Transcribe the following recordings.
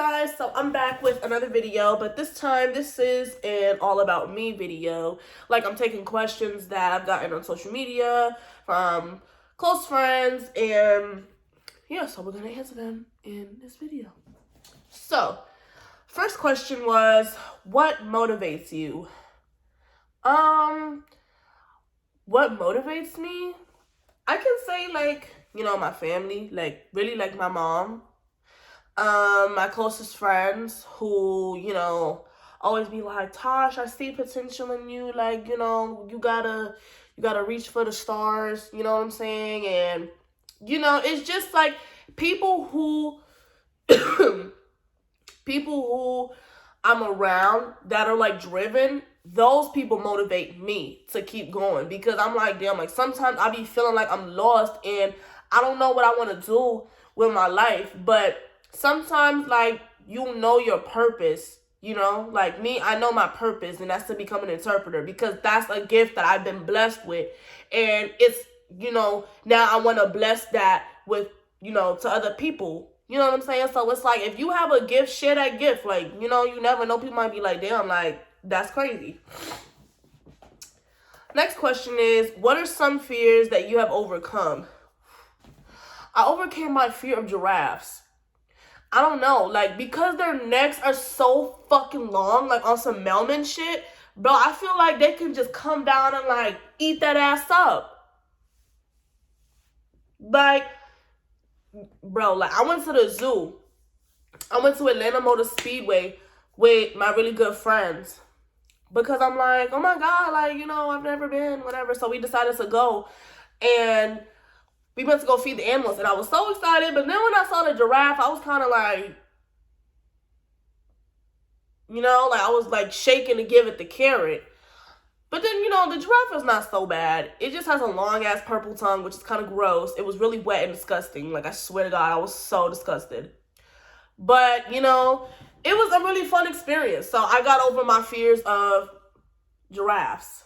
guys, so I'm back with another video, but this time this is an all about me video. Like, I'm taking questions that I've gotten on social media from close friends, and yeah, so we're gonna answer them in this video. So, first question was, what motivates you? What motivates me? I can say, like, my family, like, really, like, my mom. My closest friends who, always be like, Tosh, I see potential in you. Like, you gotta reach for the stars. You know what I'm saying? And, it's just like people who, people who I'm around that are like driven. Those people motivate me to keep going because I'm like, damn, like sometimes I be feeling like I'm lost and I don't know what I want to do with my life, but sometimes, like, your purpose, like me, I know my purpose, and that's to become an interpreter because that's a gift that I've been blessed with. And it's, now I want to bless that with, to other people. You know what I'm saying? So it's like, if you have a gift, share that gift. Like, you never know. People might be like, damn, like, that's crazy. Next question is, what are some fears that you have overcome? I overcame my fear of giraffes. I don't know, like, because their necks are so fucking long, like, on some Melman shit, bro, I feel like they can just come down and, like, eat that ass up. Like, bro, like, I went to the zoo. I went to Atlanta Motor Speedway with my really good friends because I'm like, oh, my God, like, I've never been, whatever, so we decided to go, and we went to go feed the animals, and I was so excited. But then when I saw the giraffe, I was kind of like, like I was like shaking to give it the carrot. But then, the giraffe is not so bad. It just has a long ass purple tongue, which is kind of gross. It was really wet and disgusting. Like, I swear to God, I was so disgusted. But, it was a really fun experience. So I got over my fears of giraffes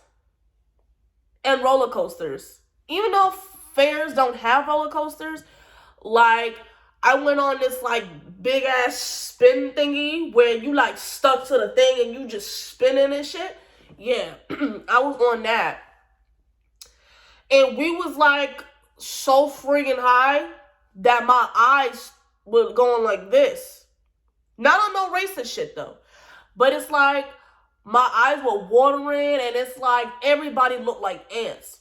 and roller coasters. Even though fairs don't have roller coasters, like, I went on this, like, big ass spin thingy where you, like, stuck to the thing and you just spinning and shit. Yeah, I was on that. And we was, like, so friggin' high that my eyes were going like this. Not on no racist shit, though. But it's like my eyes were watering and it's like everybody looked like ants.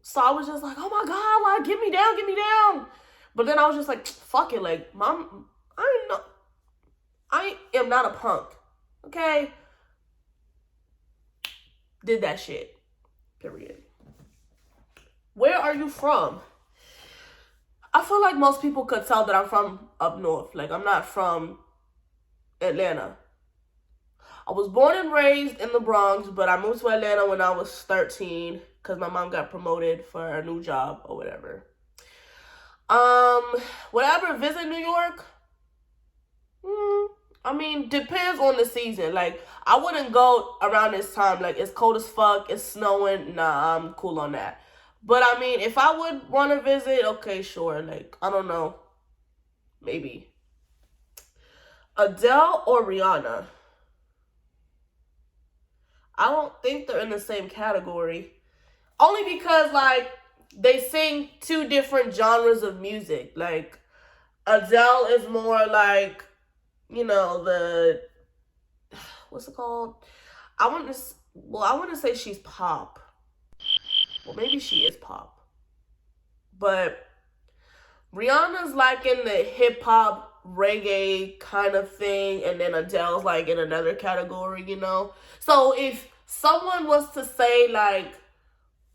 So I was just like, oh my God, like, get me down, get me down. But then I was just like, fuck it, like, Mom, I am not a punk, okay? Did that shit, period. Where are you from? I feel like most people could tell that I'm from up north. Like, I'm not from Atlanta. I was born and raised in the Bronx, but I moved to Atlanta when I was 13 because my mom got promoted for a new job or whatever. Would I ever visit New York? I mean, depends on the season. Like, I wouldn't go around this time. Like, it's cold as fuck, it's snowing. Nah, I'm cool on that. But, I mean, if I would want to visit, okay, sure. Like, I don't know. Maybe. Adele or Rihanna? I don't think they're in the same category. Only because, like, they sing two different genres of music. Like, Adele is more like, what's it called? I want to say she's pop. Well, maybe she is pop. But Rihanna's like in the hip hop reggae kind of thing, and then Adele's like in another category, So if someone was to say like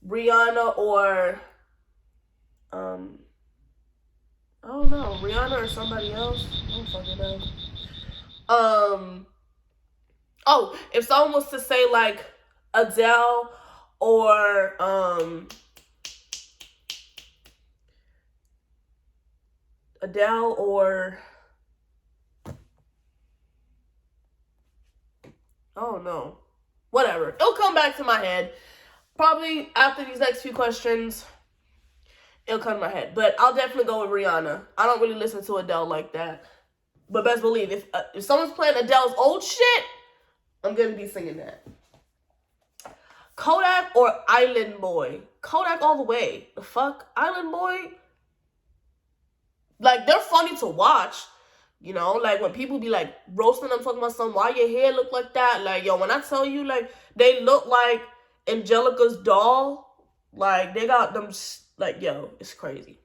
Rihanna or I don't know, Rihanna or somebody else, I don't fucking know. If someone was to say like Adele or oh no, whatever. It'll come back to my head. Probably after these next few questions, it'll come to my head. But I'll definitely go with Rihanna. I don't really listen to Adele like that. But best believe, if someone's playing Adele's old shit, I'm gonna be singing that. Kodak or Island Boy? Kodak all the way. The fuck? Island Boy? Like, they're funny to watch. You know, like, when people be, like, roasting them, talking about something, why your hair look like that? Like, yo, when I tell you, like, they look like Angelica's doll, like, they got them, like, yo, it's crazy.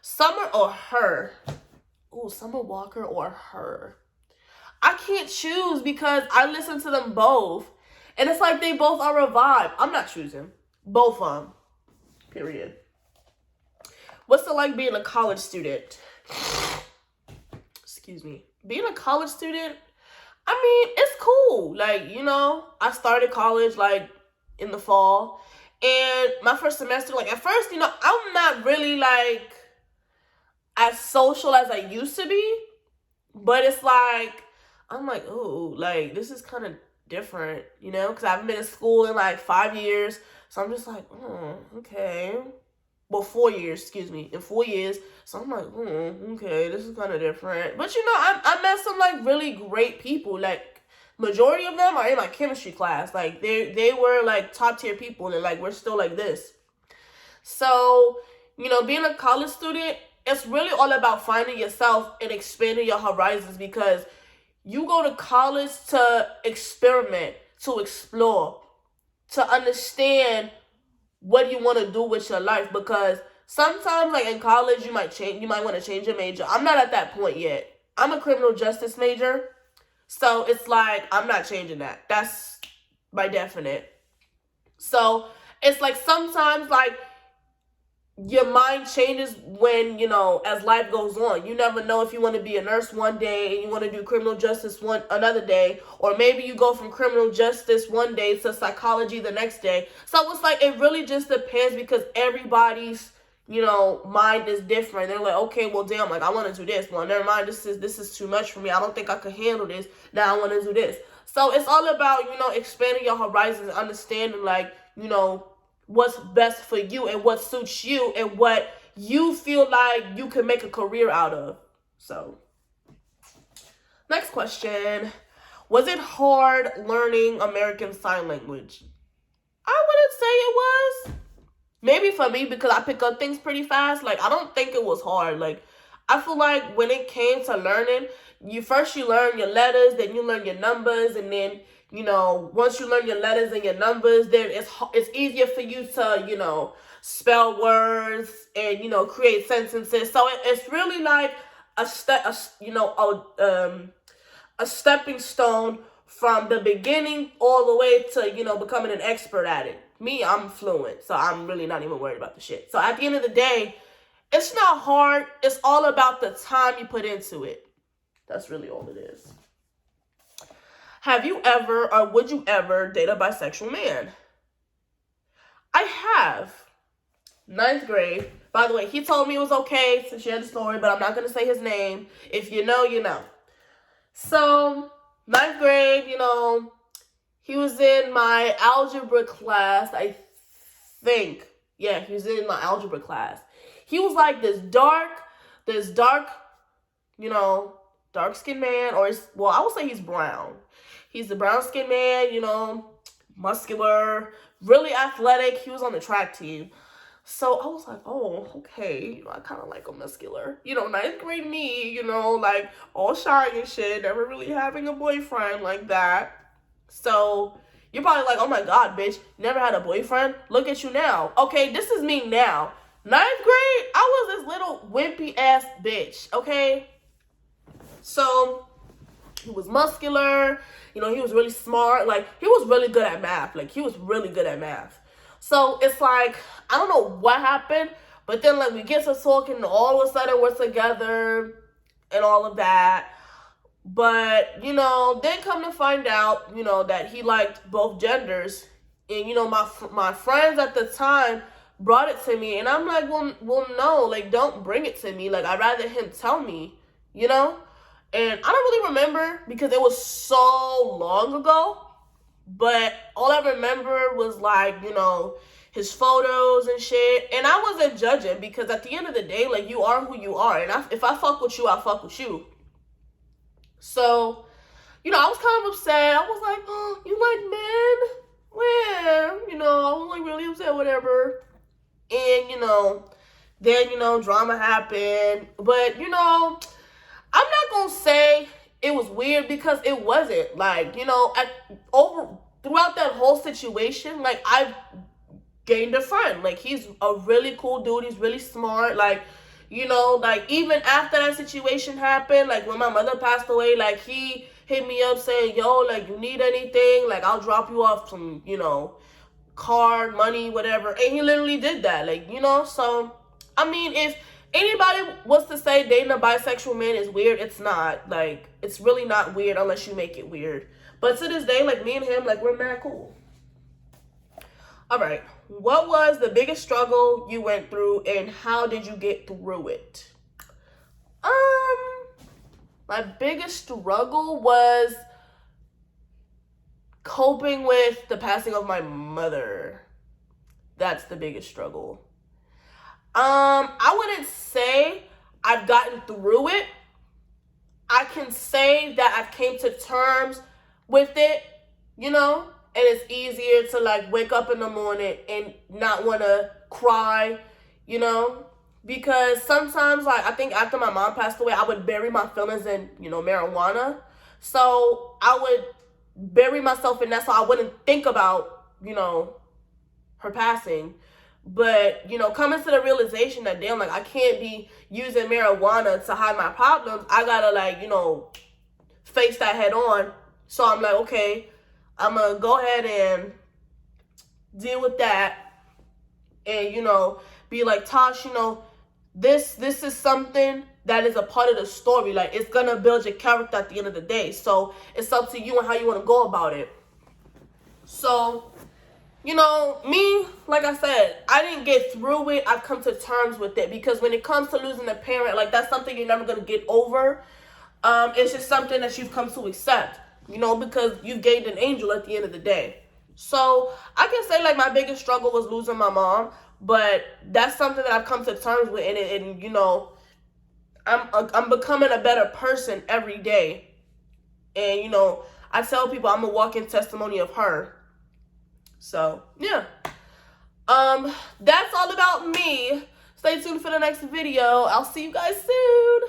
Summer or Her? Ooh, Summer Walker or Her? I can't choose because I listen to them both. And it's like they both are a vibe. I'm not choosing. Both of them. Period. What's it like being a college student? Excuse me. Being a college student, I mean, it's cool. Like, you know, I started college, like, in the fall. And my first semester, like, at first, you know, I'm not really, like, as social as I used to be. But it's like, I'm like, ooh, like, this is kind of different, you know? Because I haven't been in school in, like, 5 years. So I'm just like, oh, okay. Well, 4 years, excuse me. In 4 years. So I'm like, okay, this is kind of different. But, you know, I met some, like, really great people. Like, majority of them are in my chemistry class. Like, they were, like, top-tier people. And, like, we're still like this. So, you know, being a college student, it's really all about finding yourself and expanding your horizons, because you go to college to experiment, to explore, to understand what you want to do with your life. Because sometimes, like, in college, you might want to change your major. I'm not at that point yet. I'm a criminal justice major. So it's like, I'm not changing that. That's by definite. So it's like sometimes, like, your mind changes when, you know, as life goes on. You never know if you want to be a nurse one day and you want to do criminal justice another day, or maybe you go from criminal justice one day to psychology the next day. So it's like, it really just depends, because everybody's, you know, mind is different. They're like, okay, well, damn, like, I want to do this. Well, never mind, this is too much for me. I don't think I could handle this. Now I want to do this. So it's all about, you know, expanding your horizons, understanding, like, you know, what's best for you and what suits you and what you feel like you can make a career out of. So, next question. Was it hard learning American Sign Language? I wouldn't say it was. Maybe for me, because I pick up things pretty fast. Like, I don't think it was hard. Like, I feel like when it came to learning, you learn your letters, then you learn your numbers, and then, you know, once you learn your letters and your numbers, then it's easier for you to, you know, spell words and, you know, create sentences. So it's really like a stepping stone from the beginning all the way to, you know, becoming an expert at it. Me, I'm fluent, so I'm really not even worried about the shit. So at the end of the day, it's not hard. It's all about the time you put into it. That's really all it is. Have you ever, or would you ever, date a bisexual man? I have. 9th grade. By the way, he told me it was okay to share the story, but I'm not going to say his name. If you know, you know. So, 9th grade, you know, he was in my algebra class, I think. Yeah, he was in my algebra class. He was like this dark, you know, dark-skinned man, I would say he's brown. He's a brown-skinned man, you know, muscular, really athletic. He was on the track team. So I was like, oh, okay, you know, I kind of like a muscular. You know, 9th grade me, you know, like, all shy and shit, never really having a boyfriend like that. So you're probably like, oh my God, bitch, you never had a boyfriend? Look at you now. Okay, this is me now. 9th grade, I was this little wimpy ass bitch, okay? So he was muscular, you know, he was really smart. Like, he was really good at math. Like, he was really good at math. So it's like, I don't know what happened, but then, like, we get to talking, and all of a sudden we're together and all of that. But, you know, then come to find out, you know, that he liked both genders. And, you know, my friends at the time brought it to me. And I'm like, well, no, like, don't bring it to me. Like, I'd rather him tell me, you know? And I don't really remember because it was so long ago. But all I remember was, like, you know, his photos and shit. And I wasn't judging because at the end of the day, like, you are who you are. And if I fuck with you, I fuck with you. So, you know, I was kind of upset. I was like, oh, you like men? Where? You know, I was like really upset, whatever. And, you know, then, you know, drama happened. But, you know, I'm not going to say it was weird because it wasn't. Like, you know, throughout that whole situation, like, I've gained a friend. Like, he's a really cool dude. He's really smart. Like, you know, like, even after that situation happened, like, when my mother passed away, like, he hit me up saying, yo, like, you need anything? Like, I'll drop you off some, you know, card, money, whatever. And he literally did that. Like, you know, so, I mean, if anybody was to say dating a bisexual man is weird, it's not. Like, it's really not weird unless you make it weird. But to this day, like, me and him, like, we're mad cool. All right. What was the biggest struggle you went through and how did you get through it? My biggest struggle was coping with the passing of my mother. That's the biggest struggle. I wouldn't say I've gotten through it. I can say that I've came to terms with it, you know, and it's easier to like wake up in the morning and not want to cry, you know, because sometimes, like, I think after my mom passed away, I would bury my feelings in, you know, marijuana. So I would bury myself in that so I wouldn't think about, you know, her passing. But, you know, coming to the realization that, damn, like, I can't be using marijuana to hide my problems. I gotta, like, you know, face that head on. So I'm like, okay, I'm gonna go ahead and deal with that. And, you know, be like, Tosh, you know, this is something that is a part of the story. Like, it's gonna build your character at the end of the day. So it's up to you and how you want to go about it. So, you know, me, like I said, I didn't get through it. I've come to terms with it because when it comes to losing a parent, like, that's something you're never going to get over. It's just something that you've come to accept, you know, because you've gained an angel at the end of the day. So I can say, like, my biggest struggle was losing my mom, but that's something that I've come to terms with, and you know, I'm becoming a better person every day. And, you know, I tell people I'm a walking testimony of her. So, yeah. That's all about me. Stay tuned for the next video. I'll see you guys soon.